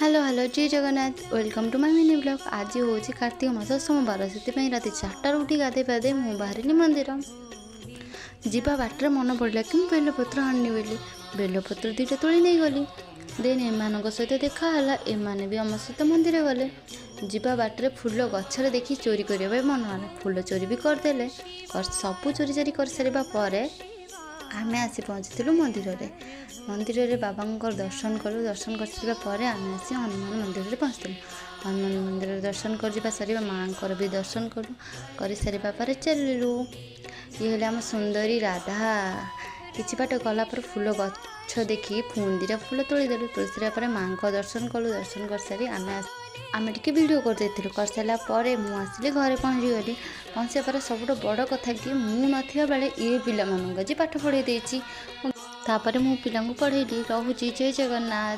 Hello hello जय Jagannath welcome to my mini blog. आज हूँ कार्तिक मास सोमवार से राति 4टार उठी गाधे पाधे मु बाहर मंदिर जीवा बाटर मन पड़ा कि बेलपत्र आनी बोली बेलपत्र दुईटा तोली नहीं गली देन एम सहित देखाला एमाने भी आम सहित मंदिर गले जीवा बाटर फुल गचर देखी चोरी करने मन है फुल चोरी भी करदे सबू चोरी चारी कर सारा पर आम आसी पहुँचलु मंदिर रे बाबा दर्शन कलु दर्शन कर सारापर आम आसी हनुमान मंदिर में पहुँचलु हनुमान मंदिर दर्शन कर सारा माँ भी दर्शन कलु कर सारापर चलू ये आम सुंदरी राधा किछि बाट गलापर फुल गछ देखी पुणी दुटा फुल तोलीदेलु तोली सारापर माँ दर्शन कलु दर्शन कर सारी आम टे वीडियो कर सारापर मुझे आसिली घरे पहुँचीगली पहुँचा पर सब बड़ कथा कि मु ना बेले ये पिला जी पाठ पढ़े तापर मु पिला पढ़ेली। रोची जय जगन्नाथ।